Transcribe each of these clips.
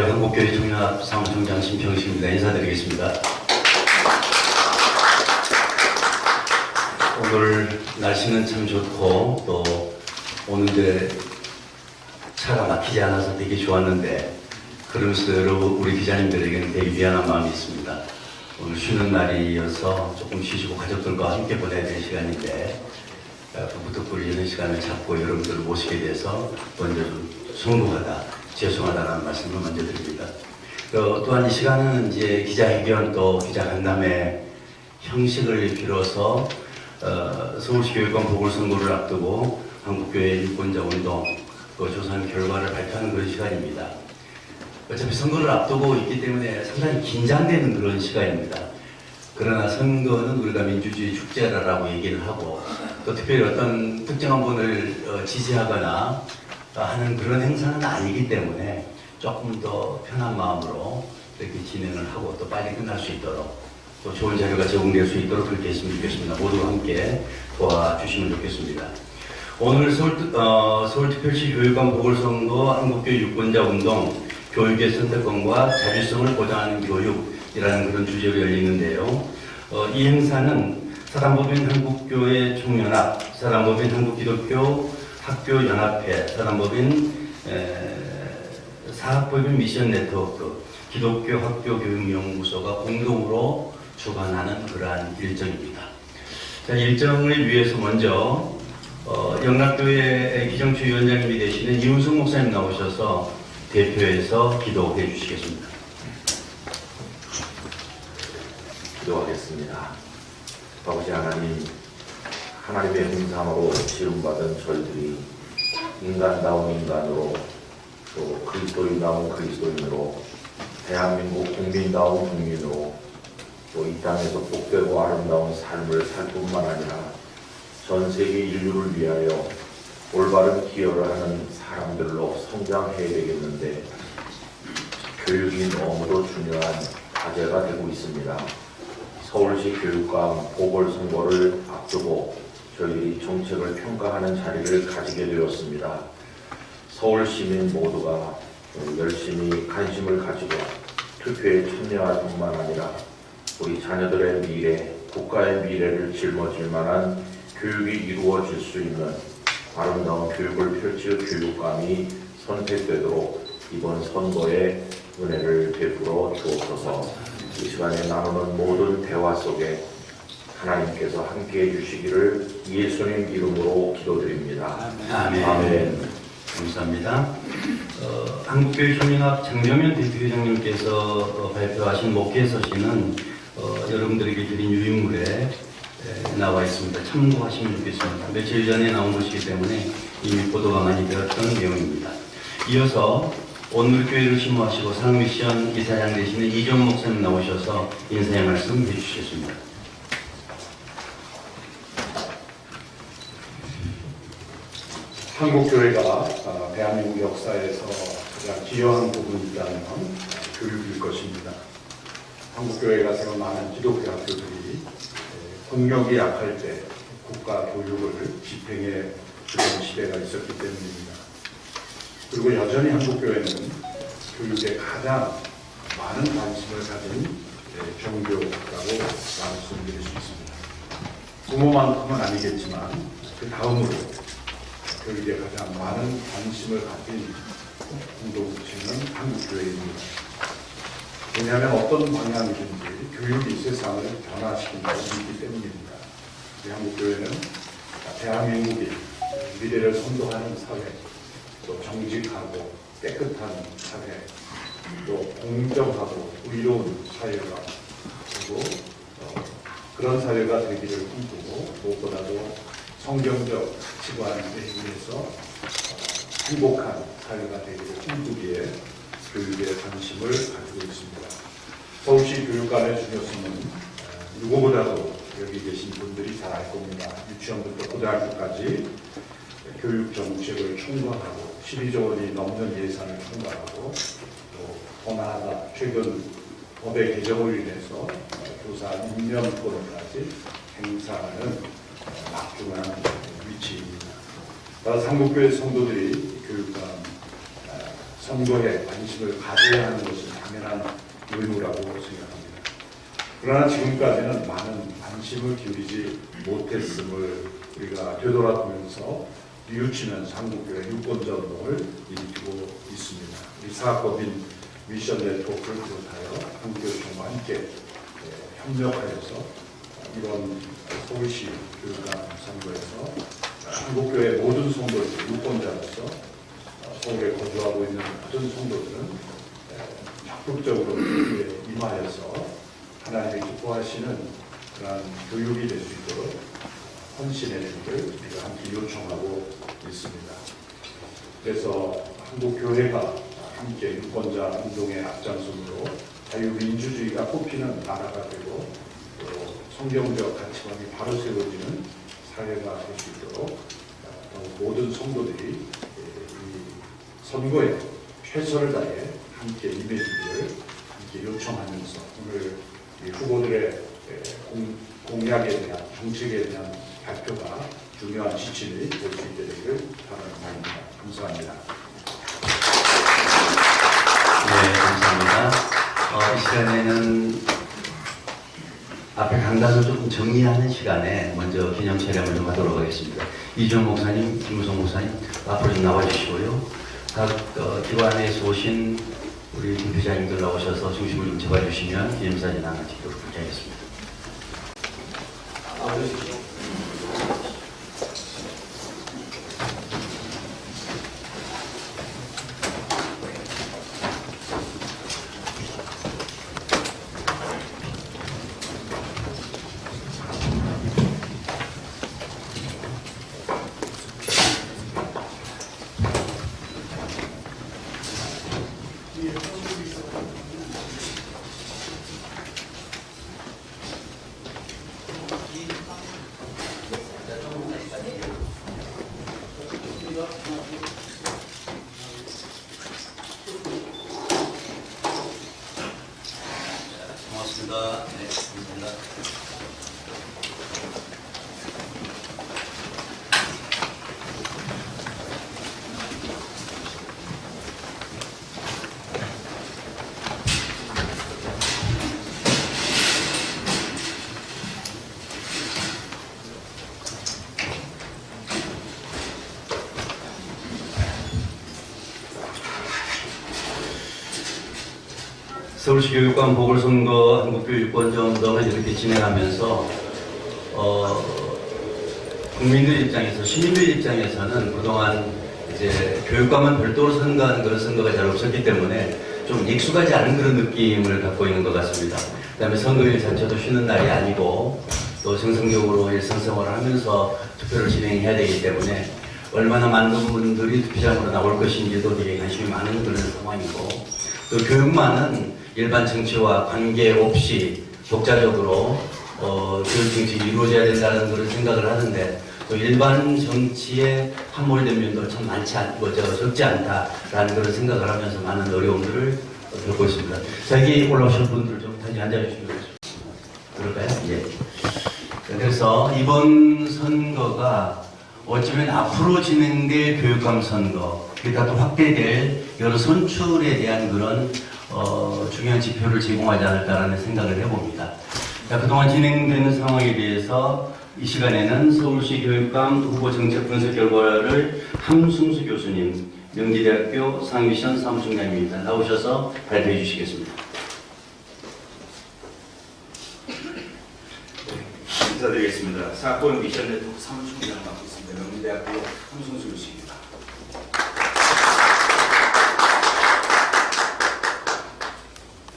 한국교회 총연합 사무총장 심평식입니다. 인사드리겠습니다. 오늘 날씨는 참 좋고 또 오는데 차가 막히지 않아서 되게 좋았는데 그러면서 여러분 우리 기자님들에게는 되게 미안한 마음이 있습니다. 오늘 쉬는 날이어서 조금 쉬시고 가족들과 함께 보내야 될 시간인데 부득불 이런 시간을 잡고 여러분들을 모시게 돼서 먼저 좀 송구하다, 죄송하다는 말씀을 먼저 드립니다. 또한 이 시간은 이제 기자회견 또 기자간담회 형식을 빌어서 서울시 교육감 보궐선거를 앞두고 한국교회 유권자 운동 조사한 결과를 발표하는 그런 시간입니다. 어차피 선거를 앞두고 있기 때문에 상당히 긴장되는 그런 시간입니다. 그러나 선거는 우리가 민주주의 축제라고 얘기를 하고 또 특별히 어떤 특정한 분을 지지하거나 하는 그런 행사는 아니기 때문에 조금 더 편한 마음으로 이렇게 진행을 하고 또 빨리 끝날 수 있도록 또 좋은 자료가 제공될 수 있도록 그렇게 했으면 좋겠습니다. 모두 함께 도와주시면 좋겠습니다. 오늘 서울특별시 교육감 보궐선거 한국교회 유권자 운동 교육의 선택권과 자율성을 보장하는 교육이라는 그런 주제로 열리는데요. 이 행사는 사단법인 한국교회 총연합, 사단법인 한국기독교 학교연합회, 사단법인 사학법인 미션 네트워크, 기독교 학교교육연구소가 공동으로 주관하는 그러한 일정입니다. 자, 일정을 위해서 먼저 영락교회 기정추 위원장님이 되시는 이훈숙 목사님 나오셔서 대표해서 기도해 주시겠습니다. 기도하겠습니다. 아버지 하나님, 하나님의 형상으로 지음받은 저희들이 인간다운 인간으로 또 그리스도인다운 그리스도인으로 대한민국 국민다운 국민으로 또 이 땅에서 복되고 아름다운 삶을 살 뿐만 아니라 전 세계 인류를 위하여 올바른 기여를 하는 사람들로 성장해야 되겠는데 교육이 너무도 중요한 과제가 되고 있습니다. 서울시 교육감 보궐선거를 앞두고 저희들이 정책을 평가하는 자리를 가지게 되었습니다. 서울 시민 모두가 열심히 관심을 가지고 투표에 참여할 뿐만 아니라 우리 자녀들의 미래, 국가의 미래를 짊어질 만한 교육이 이루어질 수 있는 아름다운 교육을 펼칠 교육감이 선택되도록 이번 선거에 은혜를 베풀어 주옵소서. 이 시간에 나누는 모든 대화 속에 하나님께서 함께해 주시기를 예수님 이름으로 기도드립니다. 아멘. 아멘. 감사합니다. 한국교회 총연합 장명현 대표회장님께서 발표하신 목회 서신은 여러분들에게 드린 유인물에 나와 있습니다. 참고하시면 좋겠습니다. 며칠 전에 나온 것이기 때문에 이미 보도가 많이 되었던 내용입니다. 이어서 오늘 교회를 심호하시고 사랑미션 이사장 되시는 이종 목사님 나오셔서 인사의 말씀 해주시겠습니다. 한국교회가 대한민국 역사에서 가장 기여한 부분이 있다면 교육일 것입니다. 한국교회가 세운 많은 기독교 학교들이 국력이 약할 때 국가 교육을 집행해 주던 시대가 있었기 때문입니다. 그리고 여전히 한국교회는 교육에 가장 많은 관심을 가진 종교라고 말씀드릴 수 있습니다. 부모만큼은 아니겠지만 그 다음으로 교육에 가장 많은 관심을 가진 공동체는 한국교회입니다. 왜냐하면 어떤 방향이든지 교육이 세상을 변화시킨다고 믿기 때문입니다. 우리 한국교회는 대한민국이 미래를 선도하는 사회, 또 정직하고 깨끗한 사회, 또 공정하고 의로운 사회가 그리고 그런 사회가 되기를 꿈꾸고 무엇보다도 성경적 가치관에 의해서 행복한 사회가 되기를 꿈꾸기에 교육에 관심을 가지고 있습니다. 서울시 교육감의 중요성은 누구보다도 여기 계신 분들이 잘 알 겁니다. 유치원부터 고등학교까지 교육 정책을 총괄하고 12조 원이 넘는 예산을 총괄하고 또 나아가 최근 법의 개정을 인해서 교사 임명권까지 행사하는 막중한 위치입니다. 따라서 한국교회 성도들이 교육감 선거에 관심을 가져야 하는 것이 당연한 의무라고 생각합니다. 그러나 지금까지는 많은 관심을 기울이지 못했음을 우리가 되돌아보면서 뉘우치면서 한국교회 유권자 운동을 일으키고 있습니다. 우리 사학법인 미션 네트워크를 비롯하여 한국교회청과 함께 협력하여서 이런 서울시 교육감 선거에서 한국교회 모든 성도들, 유권자로서 서울에 거주하고 있는 모든 성도들은 적극적으로 교육에 임하여서 하나님의 기뻐하시는 그러한 교육이 될 수 있도록 헌신해 주기를 우리가 함께 요청하고 있습니다. 그래서 한국교회가 함께 유권자 운동의 앞장섬으로 자유민주주의가 꽃피는 나라가 되고 또 성경적 가치관이 바로 세워지는 사회가 될 수 있도록 모든 성도들이 이 선거에 최선을 다해 함께 임해주기를 함께 요청하면서 오늘 이 후보들의 공약에 대한 정책에 대한 발표가 중요한 지침이 될 수 있게 되기를 바랍니다. 감사합니다. 네, 감사합니다. 이 시간에는 앞에 강단을 조금 정리하는 시간에 먼저 기념 촬영을 좀 하도록 하겠습니다. 이주영 목사님, 김무성 목사님 앞으로 좀 나와주시고요. 각 기관에서 오신 우리 김부장님들 나오셔서 중심을 좀 잡아주시면 기념사진 하나 찍도록 하겠습니다. 고맙습니다. 네, 감사합니다. 서울시 교육감 보궐선거 한국교육 유권자 운동을 이렇게 진행하면서 국민들 입장에서, 시민들 입장에서는 그동안 이제 교육감은 별도로 선거하는 그런 선거가 잘 없었기 때문에 좀 익숙하지 않은 그런 느낌을 갖고 있는 것 같습니다. 그 다음에 선거일 자체도 쉬는 날이 아니고 또 정상적으로 일상생활을 하면서 투표를 진행해야 되기 때문에 얼마나 많은 분들이 투표장으로 나올 것인지도 되게 관심이 많은 그런 상황이고, 또 교육만은 일반 정치와 관계없이 독자적으로 교육 정책이 이루어져야 된다는 그런 생각을 하는데, 또 일반 정치에 함몰된 면도 참 많지 않고 적지 않다라는 그런 생각을 하면서 많은 어려움들을 겪고 있습니다. 자, 여기 올라오신 분들 좀 다시 앉아주시면 좋겠습니다. 그럴까요? 예. 그래서 이번 선거가 어쩌면 앞으로 진행될 교육감 선거, 그러니까 또 확대될 여러 선출에 대한 그런 중요한 지표를 제공하지 않을까라는 생각을 해봅니다. 자, 그동안 진행되는 상황에 대해서 이 시간에는 서울시 교육감 후보 정책 분석 결과를 함승수 교수님, 명지대학교 상미션 사무총장님입니다. 나오셔서 발표해 주시겠습니다. 인사드리겠습니다. 사학번 미션 네트워크 사무총장을 맡고 있습니다. 명지대학교 함승수 교수입니다.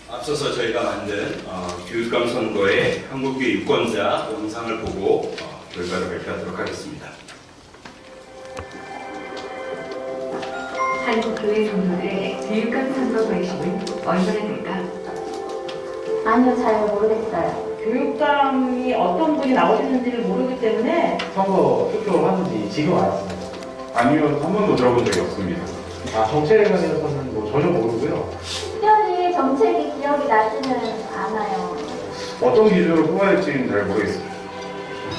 앞서서 저희가 만든 교육감 선거의 한국교회 유권자 영상을 보고 결과를 발표하도록 하겠습니다. 한국교회 성도들의 교육감 선거 관심은 얼마나 될까? 아니요, 잘 모르겠어요. 교육감이 어떤 분이 나오셨는지를 모르기 때문에 선거 투표를 하는지 지금 알았습니다. 아니요, 한 번도 들어본 적이 없습니다. 정책에 관해서는 뭐 전혀 모르고요. 특별히 정책이 기억이 나지는 않아요. 어떤 기준으로 뽑아야 할지는 잘 모르겠습니다.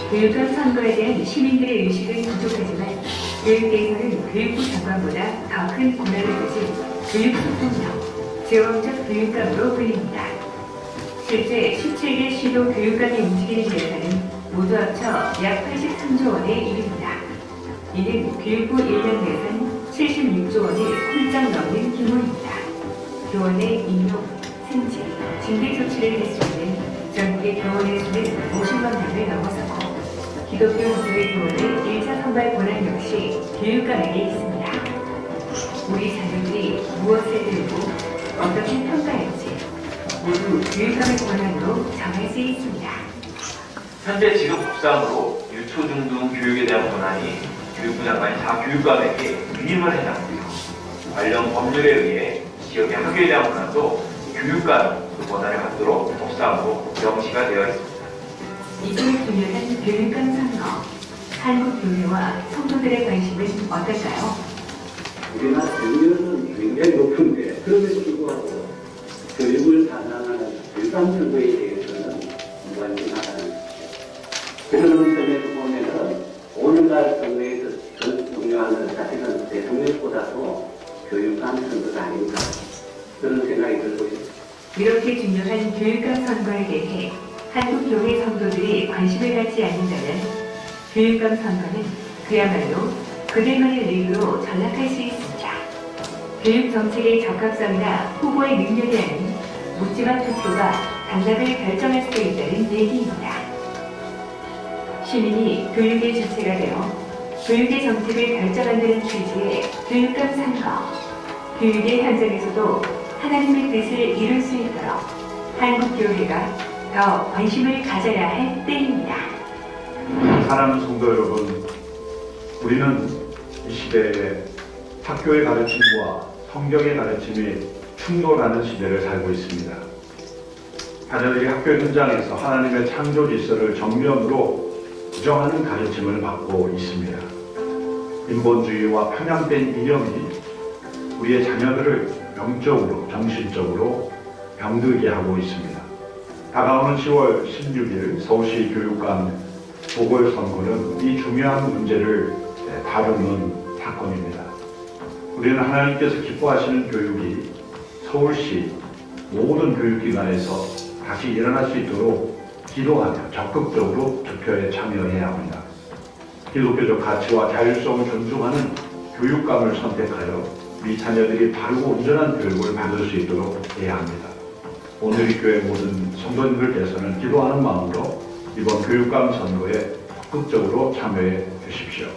교육감 선거에 대한 시민들의 의식은 부족하지만 교육계에서는 교육부 장관보다 더 큰 고난을 가진 교육속도력, 제왕적 교육감으로 불립니다. 실제 17개 시도 교육감이 움직이는 예산은 모두 합쳐 약 83조 원에 이릅니다. 이는 교육부 1년 예산 76조 원을 훌쩍 넘는 규모입니다. 교원의 임용, 승진, 징계 조치를 할 수 있는 전국의 교원의 수는 50만 명을 넘어서고 기독교 학교의 교원의 1차 선발 권한 역시 교육감에게 있습니다. 우리 자녀들이 무엇을 들고 어떻게 평가할지 모두 교육감의 권한으로 정할 수 있습니다. 현재 지금 법상으로 유초중등 교육에 대한 권한이 교육부 장관이 다 교육감에게 위임을 해놨고요. 관련 법률에 의해 지역의 학교에 대한 권한도 교육감이 그 권한을 갖도록 법상으로 명시가 되어 있습니다. 이번 중요한 교육감 선거, 한국 교회와 성도들의 관심은 어떨까요? 우리나라 교육은 굉장히 높은데 그럼에도 불구하고 교육을 담당하는 교육감 선거에 대해서는 무관심하다는 것이죠. 그런 점에서 보면은 오늘날 선거에서 중요한 사실은 대통령보다도 교육감 선거가 아닌가 그런 생각이 들고 있습니다. 이렇게 중요한 교육감 선거에 대해 한국 교회 성도들이 관심을 갖지 않는다면 교육감 선거는 그야말로 그들만의 링으로 전락할 수 있습니다. 교육 정책의 적합성이나 후보의 능력이 아닌 묻지마 투표가 당락을 결정할 수도 있다는 얘기입니다. 시민이 교육의 주체가 되어 교육의 정책을 결정한다는 취지의 교육감 선거, 교육의 현장에서도 하나님의 뜻을 이룰 수 있도록 한국교회가 더 관심을 가져야 할 때입니다. 사랑하는 성도 여러분, 우리는 이 시대에 학교의 가르침과 성경의 가르침이 충돌하는 시대를 살고 있습니다. 자녀들이 학교 현장에서 하나님의 창조 질서를 정면으로 부정하는 가르침을 받고 있습니다. 인본주의와 편향된 이념이 우리의 자녀들을 영적으로, 정신적으로 병들게 하고 있습니다. 다가오는 10월 16일 서울시 교육감 보궐선거는 이 중요한 문제를 다루는 사건입니다. 우리는 하나님께서 기뻐하시는 교육이 서울시 모든 교육기관에서 다시 일어날 수 있도록 기도하며 적극적으로 투표에 참여해야 합니다. 기독교적 가치와 자율성을 존중하는 교육감을 선택하여 우리 자녀들이 바르고 온전한 교육을 받을 수 있도록 해야 합니다. 오늘 이 교회 모든 성도님들께서는 기도하는 마음으로 이번 교육감 선거에 적극적으로 참여해 주십시오.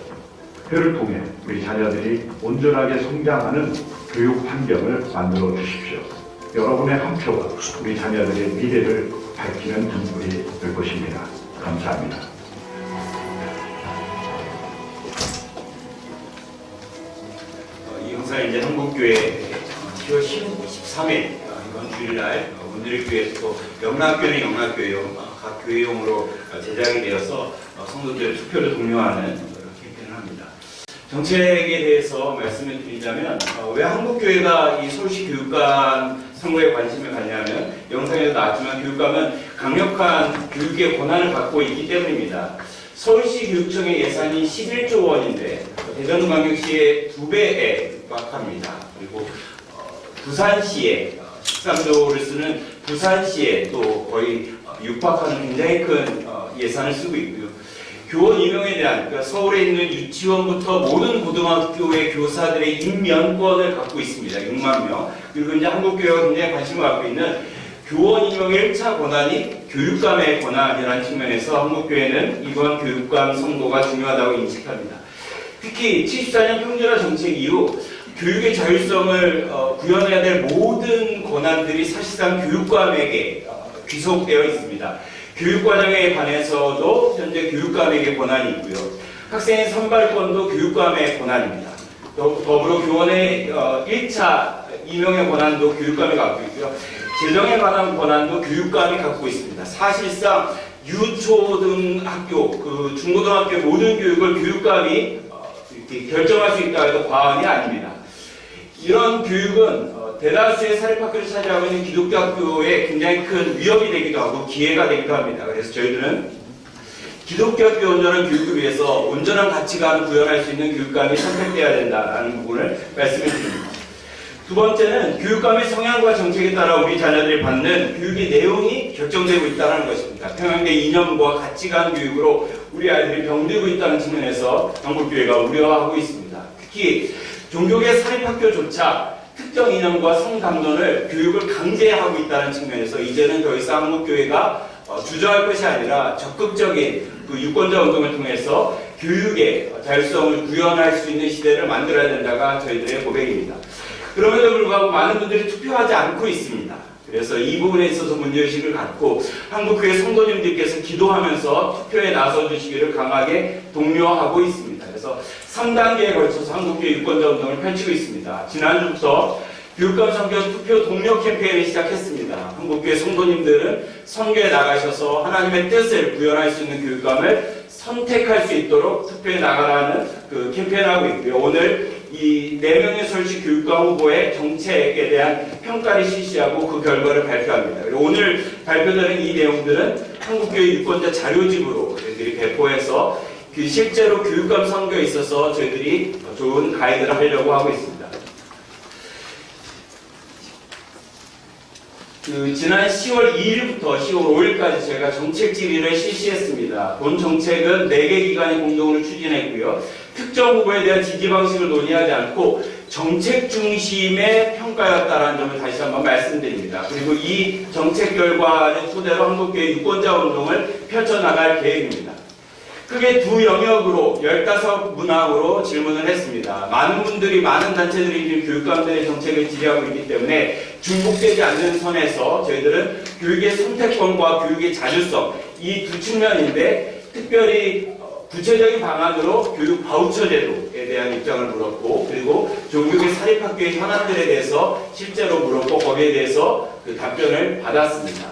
표를 통해 우리 자녀들이 온전하게 성장하는 교육 환경을 만들어 주십시오. 여러분의 한 표가 우리 자녀들의 미래를 밝히는 등불이 될 것입니다. 감사합니다. 이 영상은 이제 한국교회 10월 13일 이번 주일날 오늘의 교회에서 또 영락교회는 영락교회용 각 교회용으로 제작이 되어서 성도들의 투표를 독려하는 캠페인을 합니다. 정책에 대해서 말씀을 드리자면 왜 한국교회가 이 서울시 교육감 선거에 관심을 갖냐면 영상에도 나왔지만 교육감은 강력한 교육의 권한을 갖고 있기 때문입니다. 서울시 교육청의 예산이 11조 원인데 대전광역시의 2배에 육박합니다. 그리고 부산시에 13조를 쓰는 부산시에 또 거의 육박하는 굉장히 큰 예산을 쓰고 있고요. 교원 임용에 대한 그러니까 서울에 있는 유치원부터 모든 고등학교의 교사들의 임명권을 갖고 있습니다. 6만 명. 그리고 이제 한국교회가 굉장히 관심을 갖고 있는 교원 임용의 1차 권한이 교육감의 권한이라는 측면에서 한국교회는 이번 교육감 선거가 중요하다고 인식합니다. 특히 74년 평준화 정책 이후 교육의 자율성을 구현해야 될 모든 권한들이 사실상 교육감에게 귀속되어 있습니다. 교육과정에 관해서도 현재 교육감에게 권한이 있고요. 학생의 선발권도 교육감의 권한입니다. 더불어 교원의 1차 임용의 권한도 교육감이 갖고 있고요. 재정에 관한 권한도 교육감이 갖고 있습니다. 사실상 유초등학교, 중고등학교 모든 교육을 교육감이 이렇게 결정할 수 있다고 해도 과언이 아닙니다. 이런 교육은 대다수의 사립학교를 차지하고 있는 기독교 학교에 굉장히 큰 위협이 되기도 하고 기회가 되기도 합니다. 그래서 저희들은 기독교 학교 온전한 교육을 위해서 온전한 가치관을 구현할 수 있는 교육감이 선택되어야 된다는 부분을 말씀을 드립니다. 두 번째는 교육감의 성향과 정책에 따라 우리 자녀들이 받는 교육의 내용이 결정되고 있다는 것입니다. 평양대 이념과 가치관 교육으로 우리 아이들이 병들고 있다는 측면에서 한국교회가 우려하고 있습니다. 특히 종교계 사립학교조차 특정 이념과 성담론을 교육을 강제하고 있다는 측면에서 이제는 더 이상 한국교회가 주저할 것이 아니라 적극적인 그 유권자 운동을 통해서 교육의 자율성을 구현할 수 있는 시대를 만들어야 된다가 저희들의 고백입니다. 그럼에도 불구하고 많은 분들이 투표하지 않고 있습니다. 그래서 이 부분에 있어서 문제의식을 갖고 한국교회 성도님들께서 기도하면서 투표에 나서주시기를 강하게 독려하고 있습니다. 그래서 3단계에 걸쳐서 한국교회 유권자 운동을 펼치고 있습니다. 지난주부터 교육감 선교 투표 동료 캠페인을 시작했습니다. 한국교회 성도님들은 선교에 나가셔서 하나님의 뜻을 구현할 수 있는 교육감을 선택할 수 있도록 투표에 나가라는 그 캠페인을 하고 있고요. 오늘 이 4명의 서울시 교육감 후보의 정책에 대한 평가를 실시하고 그 결과를 발표합니다. 그리고 오늘 발표되는 이 내용들은 한국교회 유권자 자료집으로 저희들이 배포해서 그 실제로 교육감 선거에 있어서 저희들이 좋은 가이드를 하려고 하고 있습니다. 지난 10월 2일부터 10월 5일까지 저희가 정책 질의를 실시했습니다. 본 정책은 4개 기관이 공동으로 추진했고요. 특정 후보에 대한 지지 방식을 논의하지 않고 정책 중심의 평가였다는 점을 다시 한번 말씀드립니다. 그리고 이 정책 결과를 토대로 한국교회 유권자 운동을 펼쳐나갈 계획입니다. 크게 두 영역으로 15문항으로 질문을 했습니다. 많은 분들이, 많은 단체들이 교육감들의 정책을 지지하고 있기 때문에 중복되지 않는 선에서 저희들은 교육의 선택권과 교육의 자율성, 이 두 측면인데 특별히 구체적인 방안으로 교육 바우처 제도에 대한 입장을 물었고, 그리고 종교계 사립학교의 현안들에 대해서 실제로 물었고, 거기에 대해서 그 답변을 받았습니다.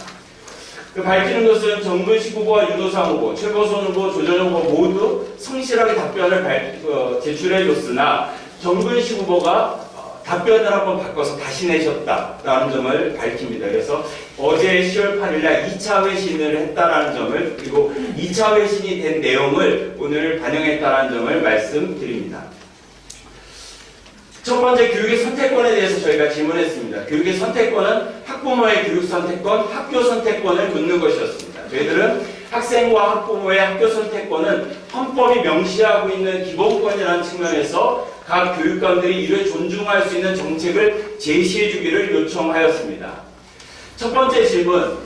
그 밝히는 것은 정근식 후보와 윤호상 후보, 최보선 후보, 조전영 후보 모두 성실하게 답변을 제출해줬으나 정근식 후보가 답변을 한번 바꿔서 다시 내셨다라는 점을 밝힙니다. 그래서 어제 10월 8일날 2차 회신을 했다라는 점을, 그리고 2차 회신이 된 내용을 오늘 반영했다라는 점을 말씀드립니다. 첫 번째, 교육의 선택권에 대해서 저희가 질문했습니다. 교육의 선택권은 학부모의 교육 선택권, 학교 선택권을 묻는 것이었습니다. 저희들은 학생과 학부모의 학교 선택권은 헌법이 명시하고 있는 기본권이라는 측면에서 각 교육감들이 이를 존중할 수 있는 정책을 제시해 주기를 요청하였습니다. 첫 번째 질문,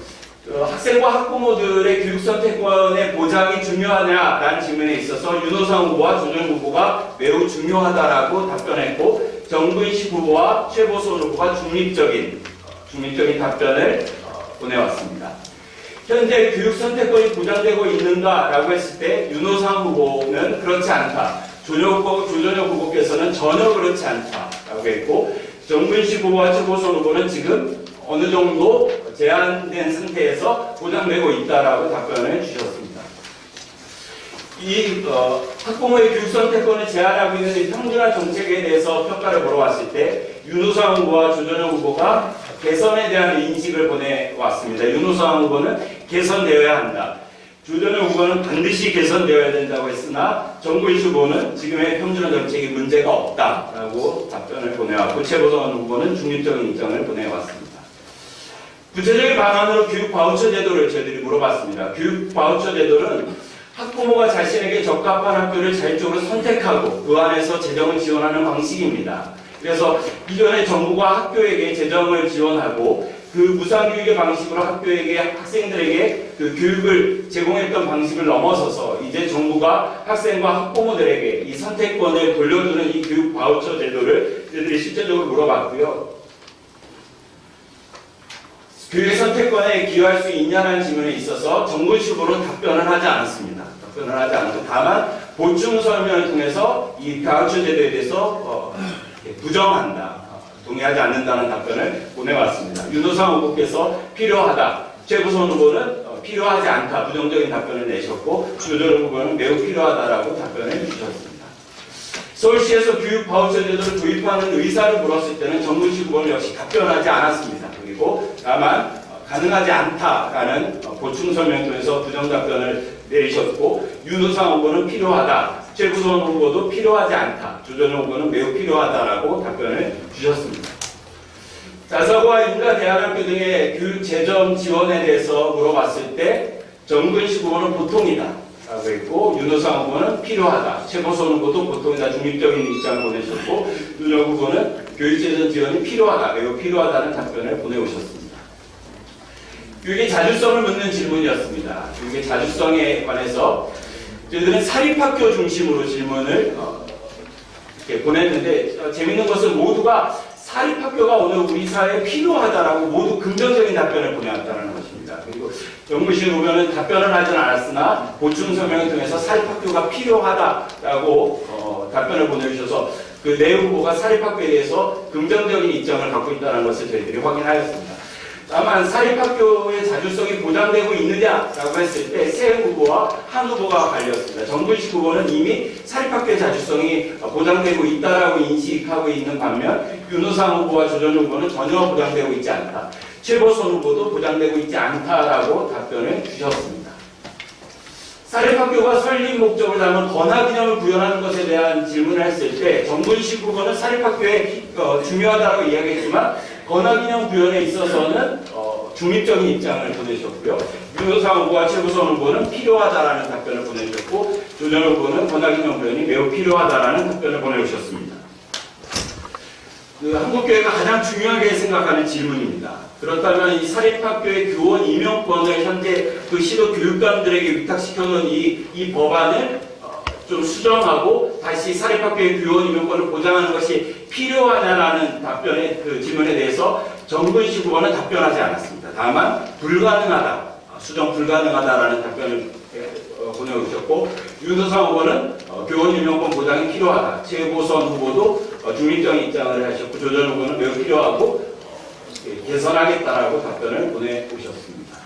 학생과 학부모들의 교육 선택권의 보장이 중요하냐라는 질문에 있어서 윤호상 후보와 조정 후보가 매우 중요하다라고 답변했고, 정근식 후보와 최보선 후보가 중립적인 답변을 보내왔습니다. 현재 교육 선택권이 보장되고 있는가라고 했을 때 윤호상 후보는 그렇지 않다. 조전혁 후보께서는 전혀 그렇지 않다라고 했고, 정근식 후보와 최보선 후보는 지금 어느 정도 제한된 상태에서 보장되고 있다라고 답변을 주셨습니다. 이 학부모의 교육 선택권을 제한하고 있는 이 평준화 정책에 대해서 평가를 물어봤을 때 윤호상 후보와 조전혁 후보가 개선에 대한 인식을 보내왔습니다. 윤호상 후보는 개선되어야 한다. 조전혁 후보는 반드시 개선되어야 된다고 했으나 정근식 후보는 지금의 평준화 정책이 문제가 없다라고 답변을 보내왔고, 최보선 후보는 중립적인 입장을 보내왔습니다. 구체적인 방안으로 교육 바우처 제도를 저희들이 물어봤습니다. 교육 바우처 제도는 학부모가 자신에게 적합한 학교를 자율적으로 선택하고 그 안에서 재정을 지원하는 방식입니다. 그래서 이전에 정부가 학교에게 재정을 지원하고 그 무상교육의 방식으로 학교에게, 학생들에게 그 교육을 제공했던 방식을 넘어서서 이제 정부가 학생과 학부모들에게 이 선택권을 돌려주는 이 교육 바우처 제도를 저희들이 실제적으로 물어봤고요. 교육의 선택권에 기여할 수 있냐는 질문에 있어서 정근식 후보는 답변을 하지 않았습니다. 답변을 하지 않고 다만 보충 설명을 통해서 이 바우처 제도에 대해서 부정한다, 동의하지 않는다는 답변을 보내왔습니다. 윤호상 후보께서 필요하다, 최보선 후보는 필요하지 않다, 부정적인 답변을 내셨고, 조전혁 후보는 매우 필요하다라고 답변을 주셨습니다. 서울시에서 교육 바우처 제도를 도입하는 의사를 물었을 때는 정근식 후보는 역시 답변하지 않았습니다. 그리고 다만 가능하지 않다라는 보충 설명 통해서 부정 답변을 내리셨고, 윤호상 후보는 필요하다, 최보선 후보도 필요하지 않다, 조전혁 후보는 매우 필요하다라고 답변을 주셨습니다. 자사고와 인가대안학교 등의 교육 재정 지원에 대해서 물어봤을 때 정근식 후보는 보통이다 라고 했고, 윤호상 후보는 필요하다, 최보선 후보도 보통이다 중립적인 입장을 보내셨고, 윤혁 후보는 교육재정 지원이 필요하다, 매우 필요하다는 답변을 보내오셨습니다. 교육의 자주성을 묻는 질문이었습니다. 교육의 자주성에 관해서 저희들은 사립학교 중심으로 질문을 이렇게 보냈는데, 재밌는 것은 모두가 사립학교가 오늘 우리 사회에 필요하다라고 모두 긍정적인 답변을 보내왔다는 것입니다. 그리고 정부실 후보는 답변을 하진 않았으나 보충 서명을 통해서 사립학교가 필요하다라고 답변을 보내주셔서 그 네 후보가 사립학교에 대해서 긍정적인 입장을 갖고 있다는 것을 저희들이 확인하였습니다. 다만 사립학교의 자주성이 보장되고 있느냐라고 했을 때 세 후보와 한 후보가 갈렸습니다. 정근식 후보는 이미 사립학교의 자주성이 보장되고 있다라고 인식하고 있는 반면 윤호상 후보와 조전용 후보는 전혀 보장되고 있지 않다. 최보선 후보도 보장되고 있지 않다라고 답변을 주셨습니다. 사립학교가 설립 목적을 담은 권하기념을 구현하는 것에 대한 질문을 했을 때 정근식 후보는 사립학교에 중요하다고 이야기했지만 권하기념 구현에 있어서는 중립적인 입장을 보내셨고요. 윤호상 후보와 최보선 후보는 필요하다라는 답변을 보내주셨고, 조전 후보는 권하기념 구현이 매우 필요하다라는 답변을 보내주셨습니다. 한국교회가 가장 중요하게 생각하는 질문입니다. 그렇다면 이 사립학교의 교원 임용권을 현재 그 시도 교육감들에게 위탁시켜놓은 이 법안을 좀 수정하고 다시 사립학교의 교원 임용권을 보장하는 것이 필요하냐라는 답변의 그 질문에 대해서 정근식 후보는 답변하지 않았습니다. 다만 불가능하다, 수정 불가능하다라는 답변을 보내주셨고, 윤호상 후보는 교원 임용권 보장이 필요하다, 최보선 후보도 중립적인 입장을 하셨고, 조전 후보는 매우 필요하고 개선하겠다라고 답변을 보내오셨습니다.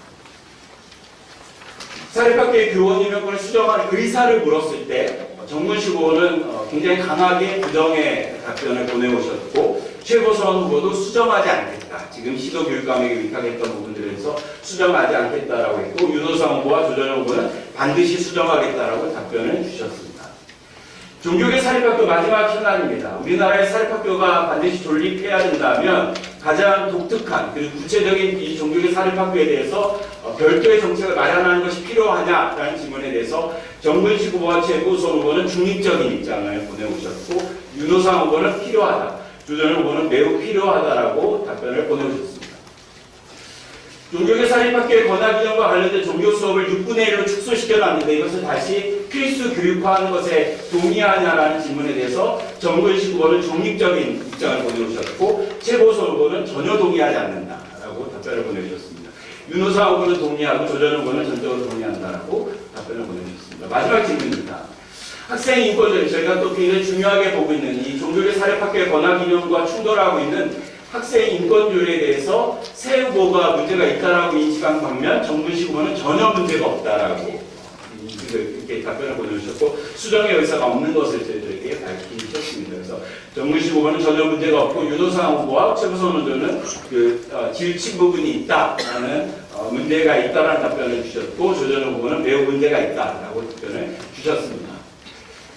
사립학교의 교원 임용권을 수정할 의사를 물었을 때 정근식 후보는 굉장히 강하게 부정의 답변을 보내오셨고, 최보선 후보도 수정하지 않겠다, 지금 시도교육감에게 위탁했던 부분들에서 수정하지 않겠다라고 했고, 윤호상 후보와 조전 후보는 반드시 수정하겠다라고 답변을 주셨습니다. 종교계 사립학교 마지막 현안입니다. 우리나라의 사립학교가 반드시 존립해야 된다면 가장 독특한 그리고 구체적인 이 종교계 사립학교에 대해서 별도의 정책을 마련하는 것이 필요하냐라는 질문에 대해서 정근식 후보와 최보선 후보는 중립적인 입장을 보내오셨고, 윤호상 후보는 필요하다, 조전 후보는 매우 필요하다라고 답변을 보내오셨습니다. 종교계 사립학교의 권하기념과 관련된 종교 수업을 6분의 1로 축소시켜놨는데 이것을 다시 필수 교육화하는 것에 동의하냐라는 질문에 대해서 정근식 후보는 중립적인 입장을 보내주셨고, 최보선 후보는 전혀 동의하지 않는다라고 답변을 보내주셨습니다. 윤호상 후보는 동의하고 조전 후보는 전적으로 동의한다라고 답변을 보내주셨습니다. 마지막 질문입니다. 학생 인권을 저희가 또 굉장히 중요하게 보고 있는 이 종교계 사립학교의 권하기념과 충돌하고 있는 학생 인권조례에 대해서 새 후보가 문제가 있다라고 인식한 반면 정근식 후보는 전혀 문제가 없다라고 이렇게 답변을 보내주셨고, 수정의 의사가 없는 것을 저희들에게 밝히셨습니다. 그래서 정근식 후보는 전혀 문제가 없고, 윤호상 후보와 최보선 후보는 질친 부분이 있다라는 문제가 있다라는 답변을 주셨고, 조전 후보는 매우 문제가 있다라고 답변을 주셨습니다.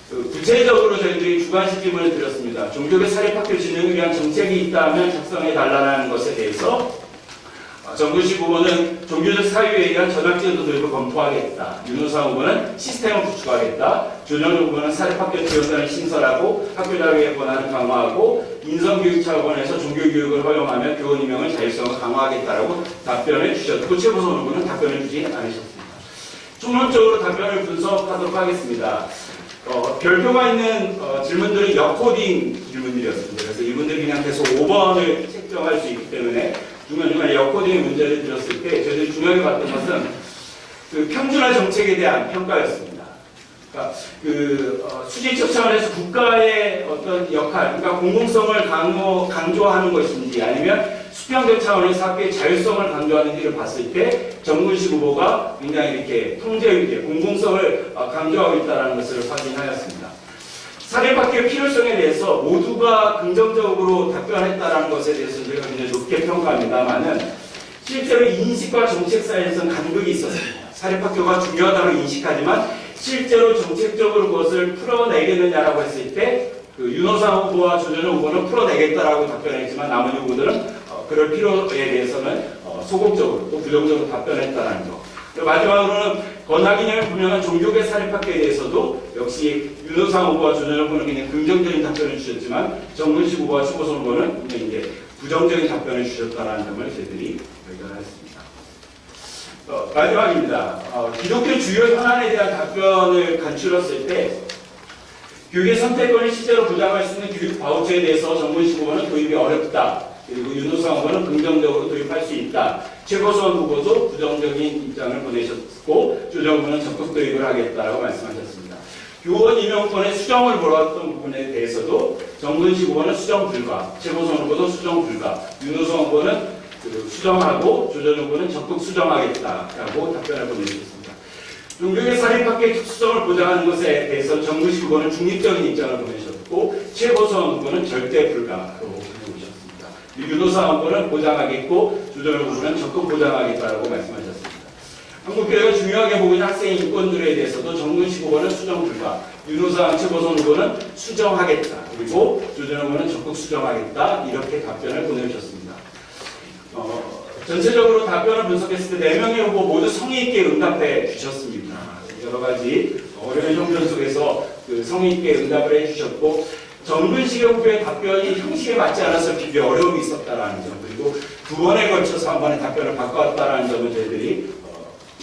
구체적으로 저희들이 주관식 질문을 드렸습니다. 종교계 사립학교 진흥을 위한 정책이 있다면 작성해달라는 것에 대해서 정근식 후보는 종교적 사유에 의한 전학제도 도입을 검토하겠다, 윤호상 후보는 시스템을 구축하겠다, 조전 후보는 사립학교 지원단을 신설하고 학교자료의 권한을 강화하고 인성교육 차원에서 종교교육을 허용하며 교원 임용의 자율성을 강화하겠다라고 답변을 주셨고, 최보선 후보는 답변을 주지 않으셨습니다. 총론적으로 답변을 분석하도록 하겠습니다. 별표가 있는 질문들은 역코딩 질문들이었습니다. 그래서 이분들이 그냥 계속 5번을 책정할 수 있기 때문에 중간중간 역코딩의 문제를 드렸을 때 저희들이 중요하게 봤던 것은 그 평준화 정책에 대한 평가였습니다. 그러니까 수직적 차원에서 국가의 어떤 역할, 그러니까 공공성을 강조하는 것인지 아니면 수평적 차원에서 학교의 자율성을 강조하는지를 봤을 때 정근식 후보가 굉장히 이렇게 통제위계, 공공성을 강조하고 있다는 것을 확인하였습니다. 사립학교의 필요성에 대해서 모두가 긍정적으로 답변했다는 것에 대해서 저희가 굉장히 높게 평가합니다만은 실제로 인식과 정책 사이에서는 간극이 있었습니다. 사립학교가 중요하다고 인식하지만 실제로 정책적으로 그것을 풀어내겠느냐라고 했을 때 윤호상 후보와 조전 후보는 풀어내겠다라고 답변했지만 나머지 후보들은 그럴 필요에 대해서는 소극적으로 또 부정적으로 답변했다는 점. 마지막으로는 권학인형을 분명한 종교계 사립학교에 대해서도 역시 윤호상 후보와 조전혁 후보는 굉장히 긍정적인 답변을 주셨지만 정문식 후보와 최고선 후보는 굉장히 이제 부정적인 답변을 주셨다는 점을 저희들이 발견했습니다. 마지막입니다. 기독교 주요 현안에 대한 답변을 간추렸을 때 교육의 선택권을 실제로 보장할 수 있는 교육 바우처에 대해서 정문식 후보는 도입이 어렵다. 그리고 윤호상 후보는 긍정적으로 도입할 수 있다. 최고선 후보도 부정적인 입장을 보내셨고 조정 후보는 적극 도입을 하겠다라고 말씀하셨습니다. 교원 임용권의 수정을 몰았던 부분에 대해서도 정문식 후보는 수정 불가, 최고선 후보도 수정 불가, 윤호상 후보는 수정하고 조정 후보는 적극 수정하겠다라고 답변을 보내주셨습니다. 종교계 사립학교의 특수성을 보장하는 것에 대해서 정문식 후보는 중립적인 입장을 보내셨고 최고선 후보는 절대 불가로 보내주셨습니다. 윤호상 후보는 보장하겠고 조정 후보는 적극 보장하겠다라고 말씀하셨습니다. 한국교회가 중요하게 보고 있는 학생 인권들에 대해서도 정문식 후보는 수정 불가, 윤호상 최고선 후보는 수정하겠다. 그리고 조정 후보는 적극 수정하겠다. 이렇게 답변을 보내주셨습니다. 전체적으로 답변을 분석했을 때 4명의 후보 모두 성의 있게 응답해 주셨습니다. 여러 가지 어려운 형편 속에서 그 성의 있게 응답을 해주셨고 정근식 후보의 답변이 형식에 맞지 않아서 비교 어려움이 있었다는 점, 그리고 2번에 걸쳐서 한 번에 답변을 바꿔왔다는 점을 저희들이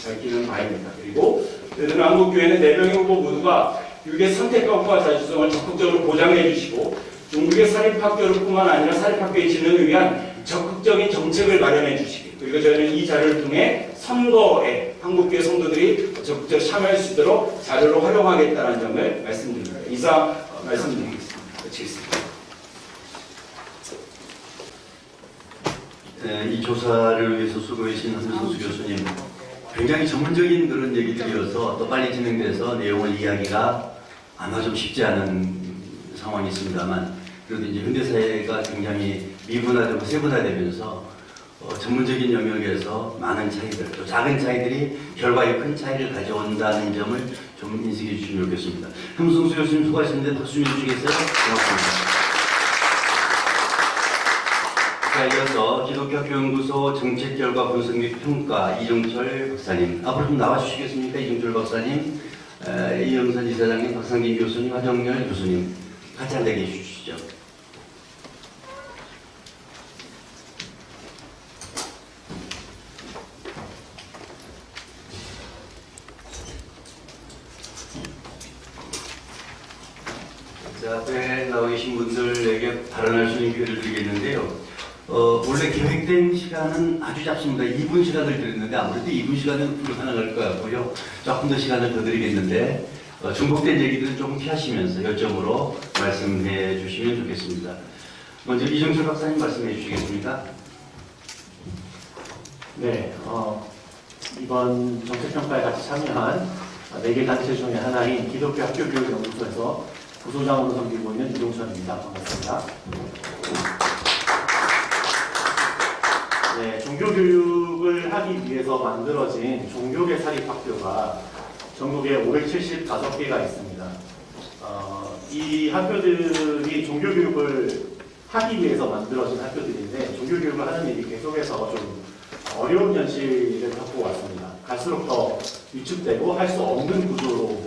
밝히는 바입니다. 그리고 저희들은 한국교회는 4명의 후보 모두가 교육의 선택권과 자주성을 적극적으로 보장해 주시고 종교의 사립학교를 뿐만 아니라 사립학교의 진흥을 위한 적극적인 정책을 마련해 주시기, 그리고 저희는 이 자료를 통해 선거에 한국교회 성도들이 적극적으로 참여할 수 있도록 자료를 활용하겠다는 점을 말씀드립니다. 이상 말씀드리겠습니다. 마치겠습니다. 이 조사를 위해서 수고해주신 한승수 교수님, 굉장히 전문적인 그런 얘기들이어서 또 빨리 진행돼서 내용을 이야기가 아마 좀 쉽지 않은 상황이 있습니다만, 그래도 이제 현대사회가 굉장히 미분화되고 세분화되면서 전문적인 영역에서 많은 차이들, 또 작은 차이들이 결과에 큰 차이를 가져온다는 점을 좀 인식해 주시면 좋겠습니다. 한승수 교수님 수고하셨는데 박수 좀 주시겠어요? 고맙습니다. 자, 이어서 기독교학교연구소 정책결과 분석 및 평가 이종철 박사님, 앞으로 좀 나와주시겠습니까? 이종철 박사님, 이영선 이사장님, 박상진 교수님, 하정렬 교수님 같이 앉아 계시죠. 자, 앞에 나와 계신 분들에게 발언할 수 있는 기회를 드리겠는데요. 원래 계획된 시간은 아주 잡습니다. 2분 시간을 드렸는데 아무래도 2분 시간은 불가능할 것 같고요. 조금 더 시간을 더 드리겠는데 중복된 얘기들은 조금 피하시면서 요점으로 말씀해 주시면 좋겠습니다. 먼저 이종철 박사님 말씀해 주시겠습니까? 네, 이번 정책평가에 같이 참여한 4개 단체 중에 하나인 기독교 학교교육연구소에서 부소장으로 섬기고 있는 이종철입니다. 반갑습니다. 네, 종교교육을 하기 위해서 만들어진 종교계 사립학교가 전국에 575개가 있습니다. 이 학교들이 종교교육을 하기 위해서 만들어진 학교들인데 종교교육을 하는 일이 계속해서 좀 어려운 현실을 갖고 왔습니다. 갈수록 더 위축되고 할 수 없는 구조로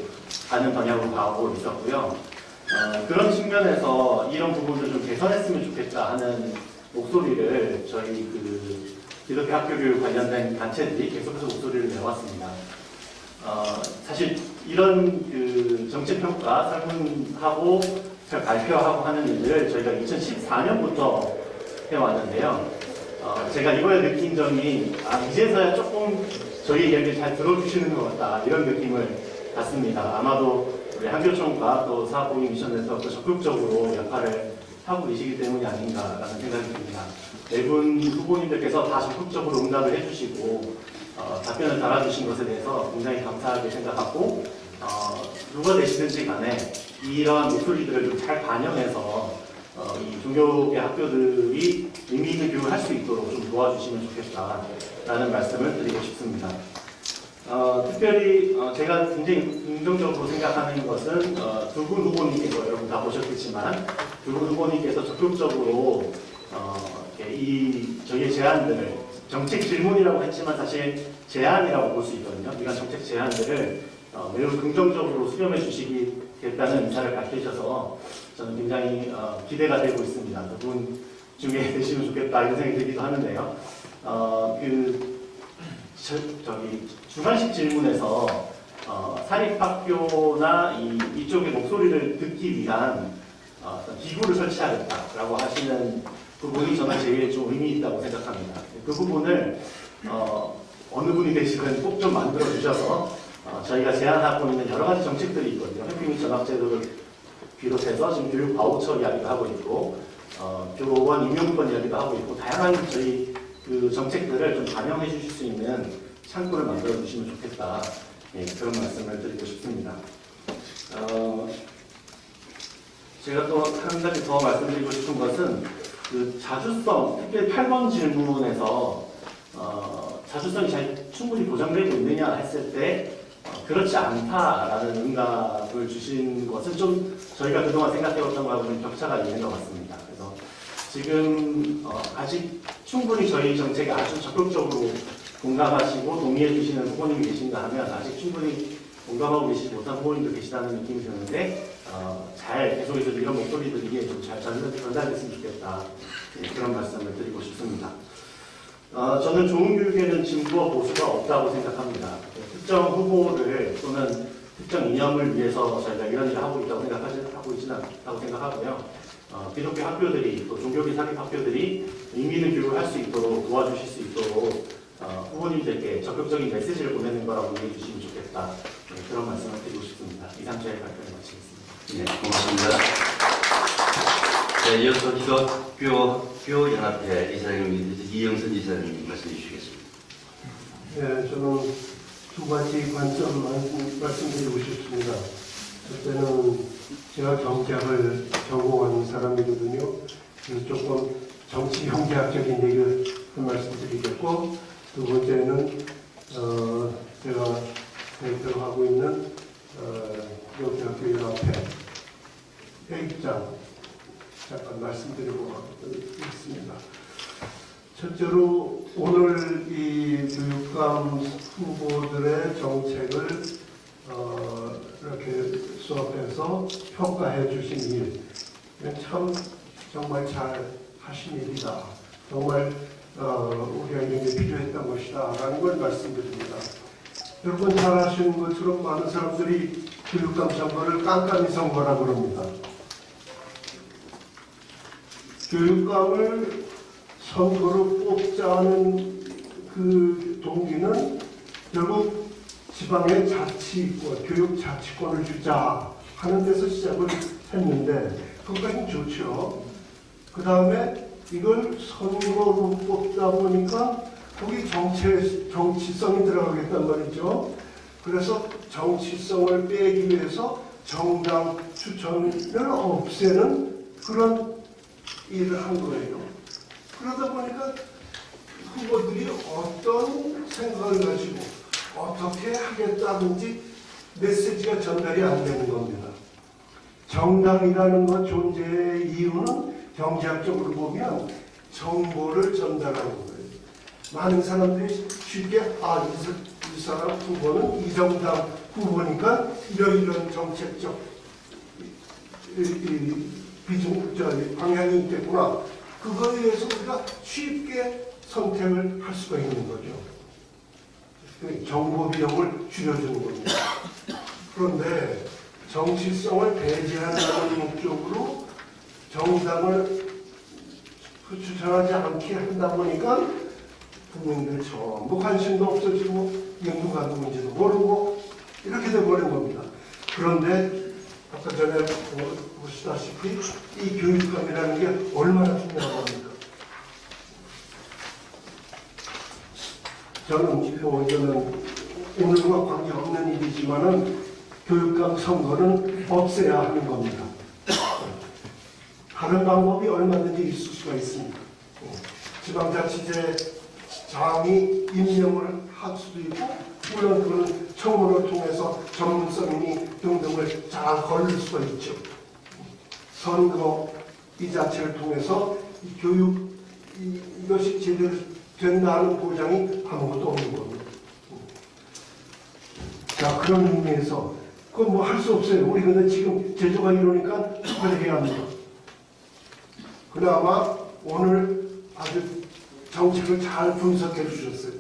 가는 방향으로 가고 있었고요. 그런 측면에서 이런 부분을 좀 개선했으면 좋겠다 하는 목소리를 저희 기독교 학교교육 관련된 단체들이 계속해서 목소리를 내왔습니다. 사실 이런 정책평가 설문하고 발표하고 하는 일을 저희가 2014년부터 해왔는데요. 제가 이번에 느낀 점이 이제서야 조금 저희 이야기를 잘 들어주시는 것 같다 이런 느낌을 받습니다. 아마도 우리 한교총과 또 사업공인 미션에서 더 적극적으로 역할을 하고 계시기 때문이 아닌가라는 생각이 듭니다. 네 분 후보님들께서 다 적극적으로 응답을 해주시고 답변을 달아주신 것에 대해서 굉장히 감사하게 생각하고 누가 되시든지 간에 이러한 목소리들을 좀 잘 반영해서 이 종교계 학교들이 의미 있는 교육을 할 수 있도록 좀 도와주시면 좋겠다라는 말씀을 드리고 싶습니다. 특별히 제가 굉장히 긍정적으로 생각하는 것은 두 분 후보님께서 여러분 다 보셨겠지만 두 분 후보님께서 적극적으로 이렇게 저희의 제안들을 정책 질문이라고 했지만 사실 제안이라고 볼 수 있거든요. 이런 정책 제안들을 매우 긍정적으로 수렴해 주시겠다는 의사를 밝히셔서 저는 굉장히 기대가 되고 있습니다. 두 분 중에 되시면 좋겠다 이런 생각이 들기도 하는데요. 주관식 질문에서 사립학교나 이쪽의 목소리를 듣기 위한 기구를 설치하겠다라고 하시는 부분이 저는 제일 좀 의미 있다고 생각합니다. 그 부분을 어느 분이 되시든 꼭 좀 만들어 주셔서 저희가 제안하고 있는 여러 가지 정책들이 있거든요. 회피 및 전학제도를 비롯해서 지금 교육 바우처 이야기도 하고 있고 교원 임용권 이야기도 하고 있고 다양한 저희 그 정책들을 좀 반영해 주실 수 있는 창구를 만들어 주시면 좋겠다. 예, 그런 말씀을 드리고 싶습니다. 제가 또 한 가지 더 말씀드리고 싶은 것은 그 자주성, 특히 8번 질문에서 자주성이 잘 충분히 보장되고 있느냐 했을 때 그렇지 않다라는 응답을 주신 것은 좀 저희가 그동안 생각해왔던 거하고 좀 격차가 있는 것 같습니다. 그래서 지금 아직 충분히 저희 정책에 아주 적극적으로 공감하시고 동의해 주시는 후보님이 계신가 하면 아직 충분히 공감하고 계시지 못한 후보님도 계시다는 느낌이 드는데 잘 계속해서 이런 목소리들이 좀 잘 전달됐으면 좋겠다. 네, 그런 말씀을 드리고 싶습니다. 저는 좋은 교육에는 진보와 보수가 없다고 생각합니다. 특정 후보를 또는 특정 이념을 위해서 저희가 이런 일을 하고 있다고 하고 있지는 않다고 생각하고요. 기독교 학교들이 또 종교계 사립 학교들이 의미 있는 교육을 할 수 있도록 도와주실 수 있도록 후보님들께 적극적인 메시지를 보내는 거라고 이해해 주시면 좋겠다. 네, 그런 말씀을 드리고 싶습니다. 이상 저의 발표를 마치겠습니다. 네, 고맙습니다. 네, 이어서 기독교 연합회 이사님 이영선 이사님 말씀해 주시겠습니다. 네, 저는 두 가지 관점 말씀드리고 싶습니다. 첫째는 제가 경제학을 전공하는 사람이거든요. 그래서 조금 정치 경제학적인 얘기를 말씀드리겠고, 두 번째는 제가 대표로 하고 있는 기독교 연합회 입장 잠깐 말씀드리고 있습니다. 첫째로 오늘 이 교육감 후보들의 정책을 이렇게 수업해서 평가해 주신 일, 참 정말 잘 하신 일이다. 정말 우리가 이런 게 필요했던 것이다 라는 걸 말씀드립니다. 여러분 잘 아시는 것처럼 많은 사람들이 교육감 선거를 깜깜이 선거라고 합니다. 교육감을 선거로 뽑자는 그 동기는 결국 지방의 자치권, 교육자치권을 주자 하는 데서 시작을 했는데 그것까지는 좋죠. 그 다음에 이걸 선거로 뽑다 보니까 거기 정치성이 들어가겠단 말이죠. 그래서 정치성을 빼기 위해서 정당 추천을 없애는 그런 일을 한 거예요. 그러다 보니까 후보들이 어떤 생각을 가지고 어떻게 하겠다든지 메시지가 전달이 안 되는 겁니다. 정당이라는 것 존재의 이유는 경제학적으로 보면 정보를 전달하는 거예요. 많은 사람들이 쉽게 이 사람 후보는 이 정당 후보니까 이런 정책적 방향이 있겠구나. 그거에 의해서 우리가 쉽게 선택을 할 수가 있는 거죠. 정보 비용을 줄여주는 겁니다. 그런데 정치성을 배제한다는 목적으로 정당을 추천하지 않게 하다 보니까 국민들 전부 관심도 없어지고 누가 누군지도 모르고 이렇게 돼버린 겁니다. 그런데 아까 전에 보시다시피 이 교육감이라는 게 얼마나 중요한 겁니까? 저는 오늘과 관계없는 일이지만은 교육감 선거는 없애야 하는 겁니다. 다른 방법이 얼마든지 있을 수가 있습니다. 지방자치제 장이 임명을 할 수도 있고, 물론 그런 청문을 통해서 전문성인이 등등을 잘 걸릴 수가 있죠. 선거 이 자체를 통해서 이 교육 이것이 제대로 된다는 보장이 아무것도 없는 겁니다. 자, 그런 의미에서 그건 뭐 할 수 없어요. 우리 근데 지금 제조가 이러니까 해야 합니다. 그나마 오늘 아주 정책을 잘 분석해 주셨어요.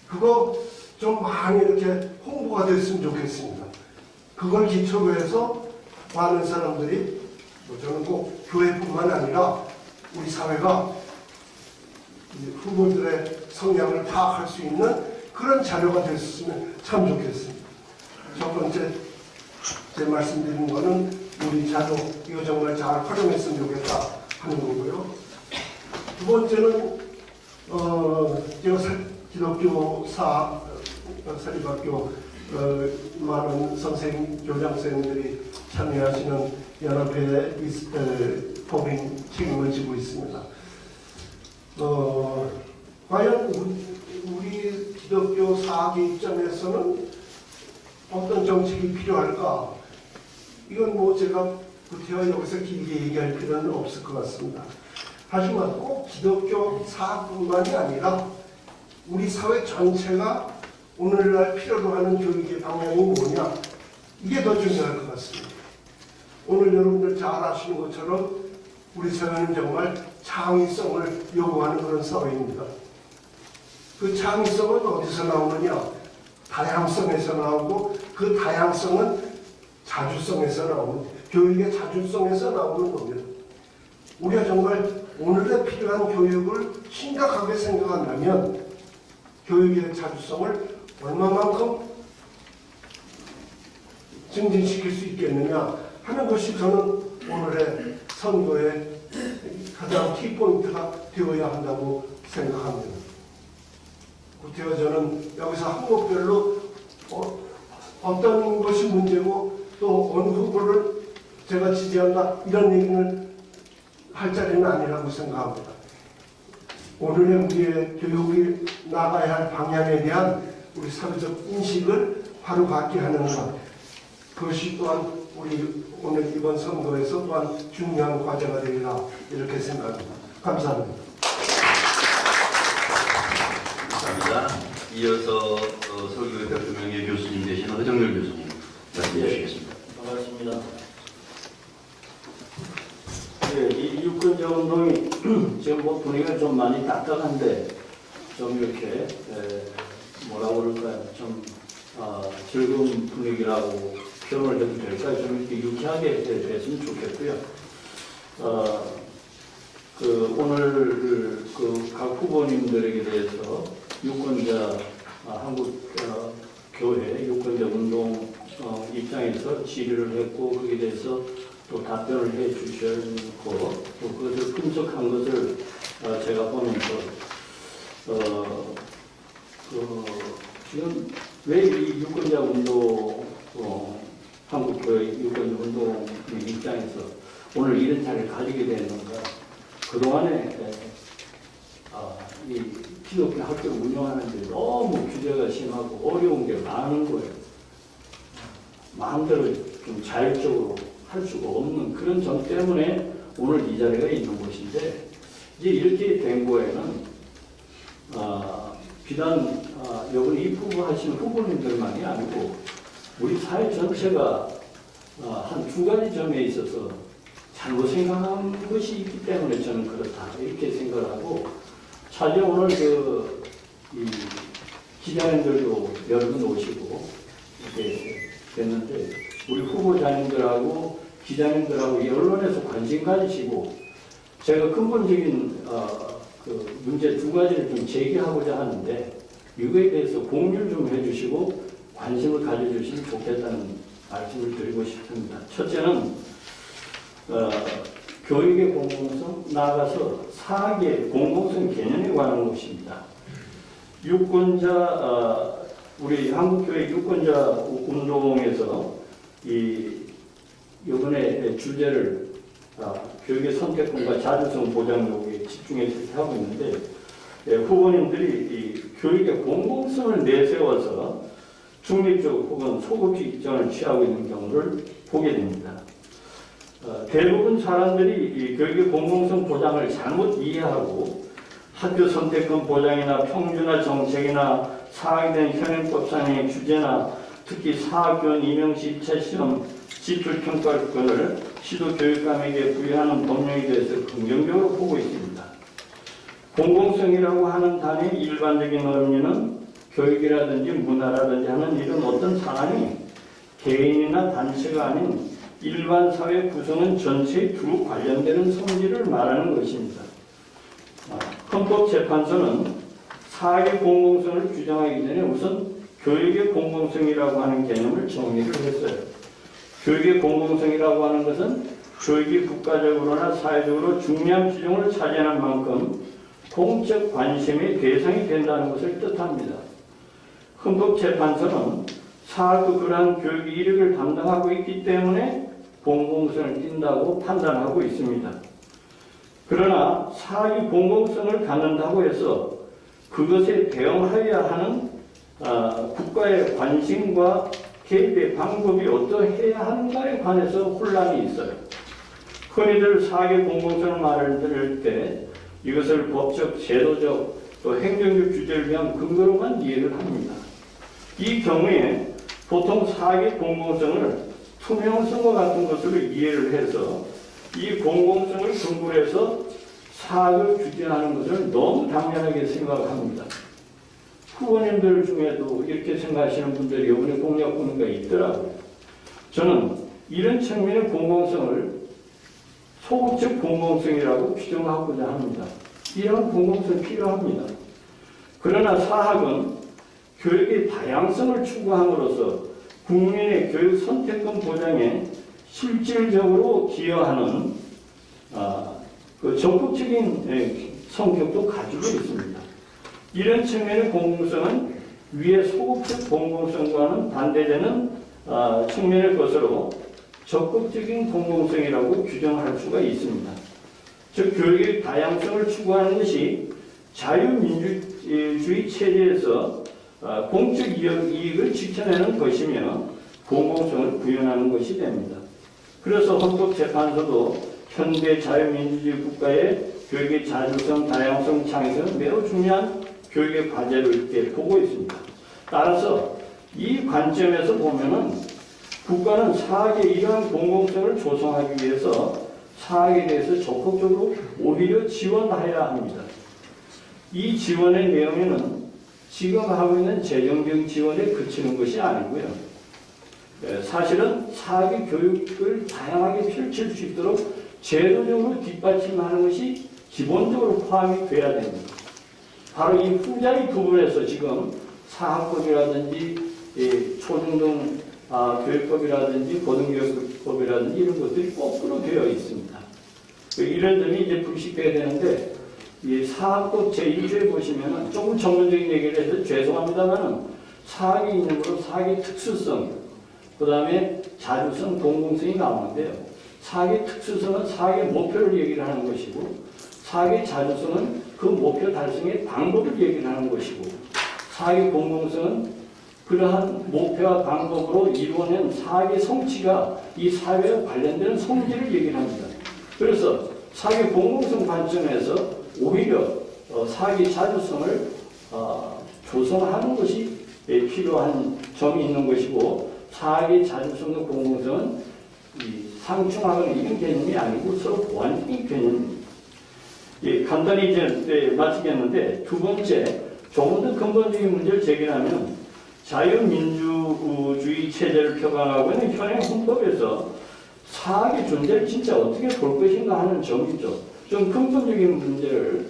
그거 좀 많이 이렇게 홍보가 됐으면 좋겠습니다. 그걸 기초로 해서 많은 사람들이 저는 꼭 교회뿐만 아니라 우리 사회가 후보들의 성향을 파악할 수 있는 그런 자료가 됐으면 참 좋겠습니다. 첫 번째 제 말씀드린 거는 우리 자료 이거 정말 잘 활용했으면 좋겠다 하는 거고요. 두 번째는 기독교 사립학교 많은 선생님, 교장선생님들이 참여하시는 연합회 법인 책임을 지고 있습니다. 과연 우리 기독교 사학의 입장에서는 어떤 정책이 필요할까? 이건 뭐 제가 구태여 여기서 길게 얘기할 필요는 없을 것 같습니다. 하지만 꼭 기독교 사학뿐만이 아니라 우리 사회 전체가 오늘날 필요로 하는 교육의 방향이 뭐냐? 이게 더 중요할 것 같습니다. 오늘 여러분들 잘 아시는 것처럼 우리 사회는 정말 창의성을 요구하는 그런 사회입니다. 그 창의성은 어디서 나오느냐? 다양성에서 나오고 그 다양성은 자주성에서 나오는 교육의 자주성에서 나오는 겁니다. 우리가 정말 오늘에 필요한 교육을 심각하게 생각한다면 교육의 자주성을 얼마만큼 증진시킬 수 있겠느냐 하는 것이 저는 오늘의 선거의 가장 키포인트가 되어야 한다고 생각합니다. 구태여 저는 여기서 항목별로 어떤 것이 문제고 또 어느 후보를 제가 지지한다 이런 얘기를 할 자리는 아니라고 생각합니다. 오늘의 우리의 교육이 나가야 할 방향에 대한 우리 사회적 인식을 바로 갖게 하는 것, 그것이 또한 우리 오늘 이번 선거에서 또한 중요한 과제가 되리라 이렇게 생각합니다. 감사합니다. 감사합니다. 이어서 서울교육대학교 명예교수님 되신 허정열 교수님 말씀해 주시겠습니다. 반갑습니다. 네, 이 유권자 운동이 지금 뭐 분위기가 좀 많이 딱딱한데 좀 이렇게 뭐라 그럴까요? 좀 즐거운 분위기라고 표현을 해도 될까요? 좀 이렇게 유쾌하게 됐으면 좋겠고요. 오늘 각 후보님들에게 대해서 유권자 한국 교회 유권자 운동 입장에서 질의를 했고 거기에 대해서 또 답변을 해 주셨고 또 그것을 분석한 것을 제가 보면서 지금 왜 이 유권자 운동 한국 교회 유권자 운동 입장에서 오늘 이런 자리를 가지게 됐는가? 그동안에 이 기독교 학교를 운영하는데 너무 규제가 심하고 어려운 게 많은 거예요. 마음대로 좀 자율적으로 할 수가 없는 그런 점 때문에 오늘 이 자리가 있는 것인데 이제 이렇게 된 거에는 비단 여러분 입후보하시는 후보님들만이 아니고 우리 사회 전체가 한 두 가지 점에 있어서 잘못 생각한 것이 있기 때문에 저는 그렇다 이렇게 생각을 하고 차제 오늘 이 기자님들도 여러 분 오시고 이렇게 됐는데 우리 후보자님들하고 기자님들하고 이 언론에서 관심 가지시고 제가 근본적인 그 문제 두 가지를 좀 제기하고자 하는데 이거에 대해서 공유를 좀 해주시고 관심을 가져주시면 좋겠다는 말씀을 드리고 싶습니다. 첫째는 교육의 공공성, 나아가서 사학의 공공성 개념에 관한 것입니다. 유권자, 우리 한국교회 유권자 운동에서 이번에 주제를 교육의 선택권과 자주성 보장 요구에 집중해서 이렇게 하고 있는데 후보님들이 이 교육의 공공성을 내세워서 중립적 혹은 소극적 입장을 취하고 있는 경우를 보게 됩니다. 대부분 사람들이 이 교육의 공공성 보장을 잘못 이해하고 학교 선택권 보장이나 평준화 정책이나 사학에 대한 현행법상의 규제나 특히 사학교원 임용시 2차 시험 지출평가권을 시도교육감에게 부여하는 법령에 대해서 긍정적으로 보고 있습니다. 공공성이라고 하는 단의 일반적인 의미는 교육이라든지 문화라든지 하는 이런 어떤 사안이 개인이나 단체가 아닌 일반 사회 구성원 전체에 두루 관련되는 성질을 말하는 것입니다. 헌법재판소는 사학의 공공성을 규정하기 전에 우선 교육의 공공성이라고 하는 개념을 정리를 했어요. 교육의 공공성이라고 하는 것은 교육이 국가적으로나 사회적으로 중요한 비중을 차지하는 만큼 공적 관심의 대상이 된다는 것을 뜻합니다. 헌법재판소는 사학도 그러한 교육의 이력을 담당하고 있기 때문에 공공성을 띈다고 판단하고 있습니다. 그러나 사학이 공공성을 갖는다고 해서 그것에 대응하여야 하는 국가의 관심과 개입의 방법이 어떠해야 하는가에 관해서 혼란이 있어요. 흔히들 사학의 공공성을 말을 때 이것을 법적, 제도적, 또 행정적 규제를 위한 근거로만 이해를 합니다. 이 경우에 보통 사학의 공공성을 투명성과 같은 것으로 이해를 해서 이 공공성을 근거로 해서 사학을 규제하는 것을 너무 당연하게 생각합니다. 후보님들 중에도 이렇게 생각하시는 분들이 이번에 공약 보니까 있더라고요. 저는 이런 측면의 공공성을 소극적 공공성이라고 규정하고자 합니다. 이런 공공성이 필요합니다. 그러나 사학은 교육의 다양성을 추구함으로써 국민의 교육 선택권 보장에 실질적으로 기여하는 그 적극적인 성격도 가지고 있습니다. 이런 측면의 공공성은 위의 소극적 공공성과는 반대되는 측면의 것으로 적극적인 공공성이라고 규정할 수가 있습니다. 즉 교육의 다양성을 추구하는 것이 자유민주주의 체제에서 공적 이익을 지켜내는 것이며 공공성을 구현하는 것이 됩니다. 그래서 헌법재판소도 현대 자유민주주의 국가의 교육의 자주성, 다양성 창의성은 매우 중요한 교육의 과제로 이렇게 보고 있습니다. 따라서 이 관점에서 보면은 국가는 사학의 이러한 공공성을 조성하기 위해서 사학에 대해서 적극적으로 오히려 지원하여야 합니다. 이 지원의 내용에는 지금 하고 있는 재정적 지원에 그치는 것이 아니고요. 사실은 사학의 교육을 다양하게 펼칠 수 있도록 제도적으로 뒷받침하는 것이 기본적으로 포함이 돼야 됩니다. 바로 이 후자의 부분에서 지금 사학법이라든지 초중등 교육법이라든지 고등교육법이라든지 이런 것들이 거꾸로 되어 있습니다. 이런 점이 이제 불식돼야 되는데 이 사학법 제1조에 보시면은 조금 전문적인 얘기를 해서 죄송합니다만은 사학이 있는 거로 사학의 특수성, 그 다음에 자주성, 공공성이 나오는데요. 사학의 특수성은 사학의 목표를 얘기를 하는 것이고 사학의 자주성은 그 목표 달성의 방법을 얘기를 하는 것이고 사학의 공공성은 그러한 목표와 방법으로 이루어낸 사학의 성취가 이 사회와 관련되는 성질을 얘기를 합니다. 그래서 사학의 공공성 관점에서 오히려 사학의 자주성을 조성하는 것이 필요한 점이 있는 것이고 사학의 자주성과 공공성은 상충하거나 이런 개념이 아니고 서로 보완적인 개념입니다. 간단히 이제 마치겠는데 두 번째 조금 더 근본적인 문제를 제기하면 자유민주주의 체제를 표방하고 있는 현행 헌법에서 사학의 존재를 진짜 어떻게 볼 것인가 하는 점이죠. 좀 근본적인 문제를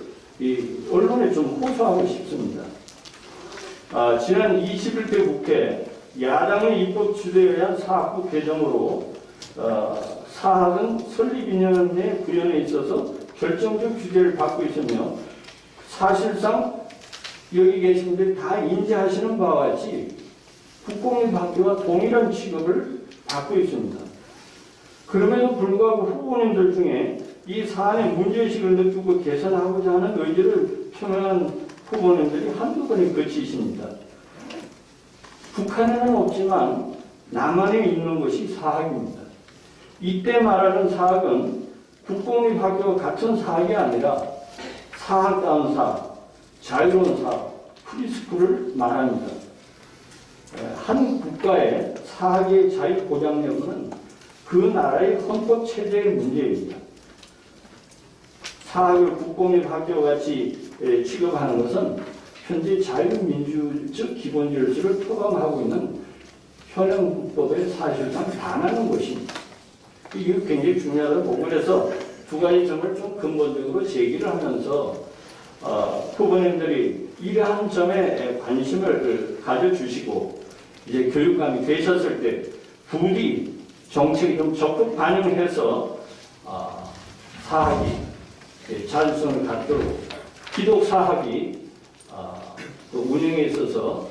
언론에 좀 호소하고 싶습니다. 지난 21대 국회 야당의 입법 주도에 의한 사학부 개정으로 사학은 설립 2년의 구현에 있어서 결정적 규제를 받고 있으며 사실상 여기 계신 분들이 다 인지하시는 바와 같이 국공립학교와 동일한 취급을 받고 있습니다. 그럼에도 불구하고 후보님들 중에 이 사안의 문제의식을 느끼고 개선하고자 하는 의지를 표명한 후보님들이 한두 번에 그치십니다. 북한에는 없지만 남한에 있는 것이 사학입니다. 이때 말하는 사학은 국공립학교와 같은 사학이 아니라 사학다운 사학, 자유로운 사학, 프리스쿨을 말합니다. 한 국가의 사학의 자유 보장 여부는 그 나라의 헌법 체제의 문제입니다. 사학을 국공립 학교와 같이 취급하는 것은 현재 자유민주적 기본 질서를 포함하고 있는 현행 국법에 사실상 반하는 것입니다. 이게 굉장히 중요하다고 보고, 그래서 두 가지 점을 좀 근본적으로 제기를 하면서 후보님들이 이러한 점에 관심을 가져주시고 이제 교육감이 되셨을 때 부디 정책이 좀 적극 반영해서 사학이 자율성을 갖도록 기독 사학이 또 운영에 있어서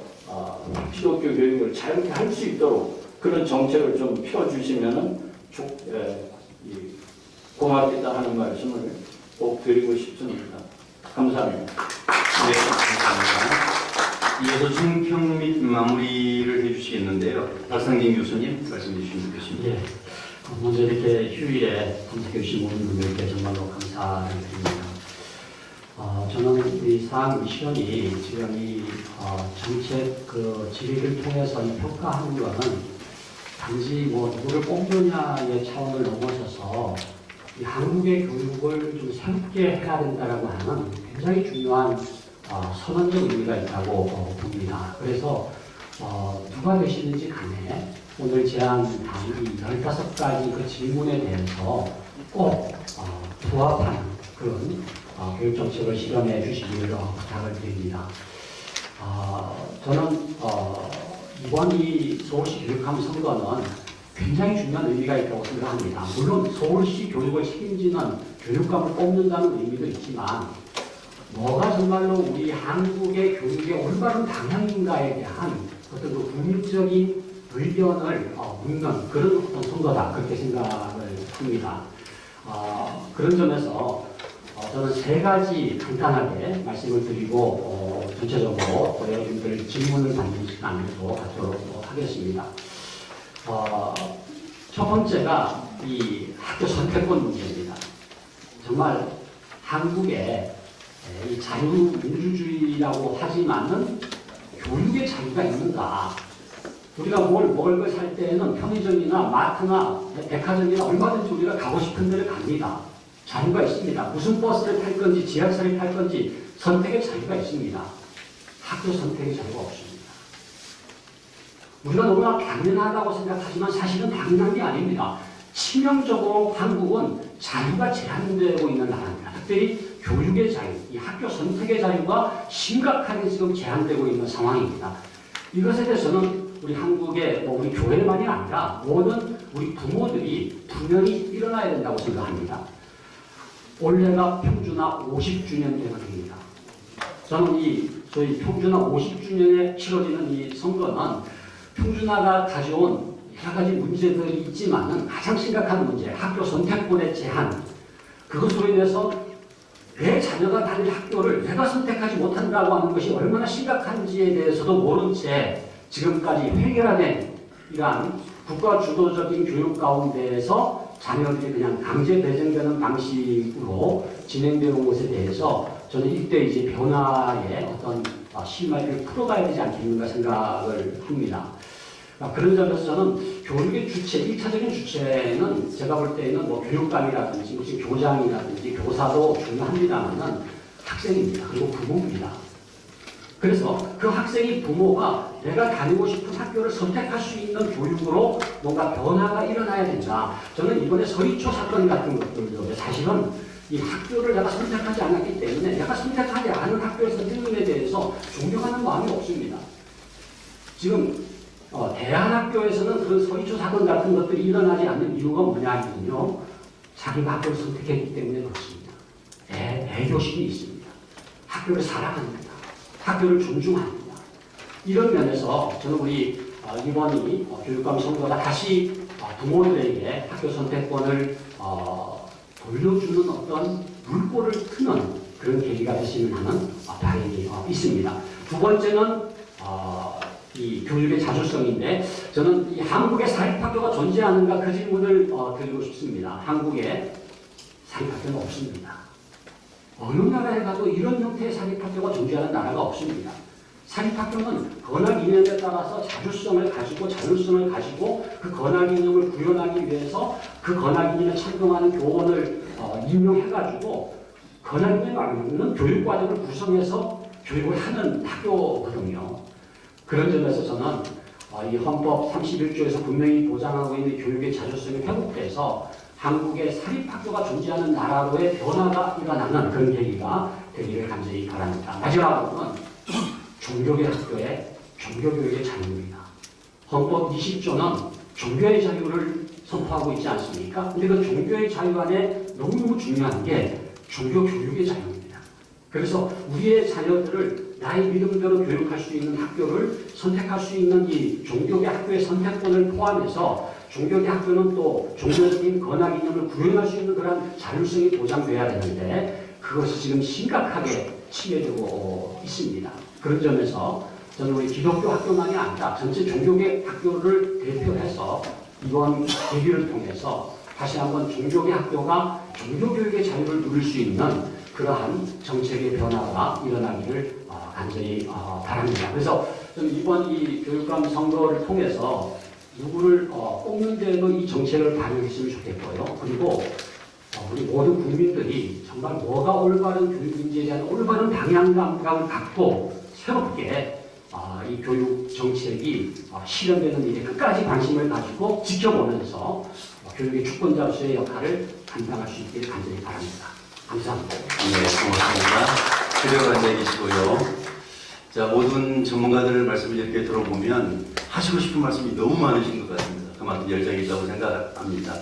기독교 교육을 자유롭게 할 수 있도록 그런 정책을 좀 펴주시면은 고맙겠다 하는 말씀을 꼭 드리고 싶습니다. 감사합니다. 네, 감사합니다. 이어서 총평 및 마무리를 해주시겠는데요. 박상진 교수님 말씀해 주시면 되겠습니다. 예. 먼저 이렇게 휴일에 참석해 주신 모든 분들께 정말로 감사를 드립니다. 저는 우리 사학 미션이 지금 이 정책 질의를 통해서 이 평가하는 것은 단지 누구를 뽑느냐의 차원을 넘어서서 이 한국의 교육을 좀 새롭게 해야 된다라고 하는 굉장히 중요한 선언적 의미가 있다고 봅니다. 그래서 누가 되시는지 간에 오늘 제안한 이 15가지 그 질문에 대해서 꼭 부합하는 그런 교육정책을 실현해 주시기를 부탁을 드립니다. 저는 이번 이 서울시 교육감 선거는 굉장히 중요한 의미가 있다고 생각합니다. 물론 서울시 교육을 책임지는 교육감을 뽑는다는 의미도 있지만 뭐가 정말로 우리 한국의 교육의 올바른 방향인가에 대한 어떤 그 국민적인 의견을 묻는 그런 어떤 선거다, 그렇게 생각을 합니다. 그런 점에서 저는 3가지 간단하게 말씀을 드리고 전체적으로 여러분들 질문을 받는 시간으로 갖도록 하겠습니다. 첫 번째가 이 학교 선택권 문제입니다. 정말 한국에 이 자유민주주의라고 하지만은 교육의 자유가 있는가? 우리가 뭘 먹을 걸 살 때에는 편의점이나 마트나 백화점이나 얼마든지 우리가 가고 싶은 데를 갑니다. 자유가 있습니다. 무슨 버스를 탈 건지 지하철을 탈 건지 선택의 자유가 있습니다. 학교 선택의 자유가 없습니다. 우리가 너무나 당연하다고 생각하지만 사실은 당연한 게 아닙니다. 치명적으로 한국은 자유가 제한되고 있는 나라입니다. 특별히 교육의 자유, 이 학교 선택의 자유가 심각하게 지금 제한되고 있는 상황입니다. 이것에 대해서는 우리 한국의 우리 교회만이 아니라 모든 우리 부모들이 분명히 일어나야 된다고 생각합니다. 올해가 평준화 50주년 되는 해입니다. 저는 이 저희 평준화 50주년에 치러지는 이 선거는 평준화가 가져온 여러 가지 문제들이 있지만은 가장 심각한 문제, 학교 선택권의 제한, 그것으로 인해서 내 자녀가 다닐 학교를 내가 선택하지 못한다고 하는 것이 얼마나 심각한지에 대해서도 모른 채 지금까지 획일화된 이러한 국가 주도적인 교육 가운데에서 자녀들이 그냥 강제 배정되는 방식으로 진행되는 것에 대해서 저는 이때 이제 변화의 어떤 실마리를 풀어가야 되지 않겠는가 생각을 합니다. 그런 점에서 저는 교육의 주체, 1차적인 주체는 제가 볼 때는 교육감이라든지 무슨 교장이라든지 교사도 중요합니다만은 학생입니다. 그리고 부모입니다. 그래서 그 학생이 부모가 내가 다니고 싶은 학교를 선택할 수 있는 교육으로 뭔가 변화가 일어나야 된다. 저는 이번에 서희초 사건 같은 것들도 사실은 이 학교를 내가 선택하지 않았기 때문에 내가 선택하지 않은 학교에서 선생님에 대해서 존경하는 마음이 없습니다. 지금 대한학교에서는 그런 서희초 사건 같은 것들이 일어나지 않는 이유가 뭐냐면요. 자기가 학교를 선택했기 때문에 그렇습니다. 애교심이 있습니다. 학교를 사랑합니다. 학교를 존중합니다. 이런 면에서 저는 우리 이번이 교육감 선거가 다시 부모들에게 학교 선택권을 돌려주는 어떤 물꼬를 트는 그런 계기가 됐으면 하는 바람이 있습니다. 두 번째는 이 교육의 자주성인데 저는 이 한국에 사립학교가 존재하는가 그 질문을 드리고 싶습니다. 한국에 사립학교는 없습니다. 어느 나라에 가도 이런 형태의 사립학교가 존재하는 나라가 없습니다. 사립학교는 건학 이념에 따라서 자주성을 가지고 자율성을 가지고 그 건학 이념을 구현하기 위해서 그 건학 이념에 찬동하는 교원을 임용해가지고 건학 이념에 맞는 교육과정을 구성해서 교육을 하는 학교거든요. 그런 점에서 저는 이 헌법 31조에서 분명히 보장하고 있는 교육의 자주성이 회복돼서 한국의 사립학교가 존재하는 나라로의 변화가 일어나는 그런 계기가 되기를 간절히 바랍니다. 마지막으로는 종교계 학교의 종교교육의 자유입니다. 헌법 20조는 종교의 자유를 선포하고 있지 않습니까? 근데 그 종교의 자유 안에 너무너무 중요한 게 종교교육의 자유입니다. 그래서 우리의 자녀들을 나의 믿음대로 교육할 수 있는 학교를 선택할 수 있는 이 종교계 학교의 선택권을 포함해서 종교계 학교는 또 종교적인 건학 이념을 구현할 수 있는 그런 자율성이 보장돼야 되는데 그것이 지금 심각하게 침해되고 있습니다. 그런 점에서 저는 우리 기독교 학교만이 아니라 전체 종교계 학교를 대표해서 이번 계기를 통해서 다시 한번 종교계 학교가 종교교육의 자유를 누릴 수 있는 그러한 정책의 변화가 일어나기를 간절히 바랍니다. 그래서 저는 이번 이 교육감 선거를 통해서 누구를 뽑는 데에도 이 정책을 반영했으면 좋겠고요. 그리고 우리 모든 국민들이 정말 뭐가 올바른 교육인지에 대한 올바른 방향감을 갖고 새롭게 이 교육 정책이 실현되는 일에 끝까지 관심을 가지고 지켜보면서 교육의 주권자로서의 역할을 감당할 수 있기를 간절히 바랍니다. 감사합니다. 네, 고맙습니다. 그대로 앉아 계시고요. 자, 모든 전문가들 말씀을 이렇게 들어보면 하시고 싶은 말씀이 너무 많으신 것 같습니다. 그만큼 열정이 있다고 생각합니다.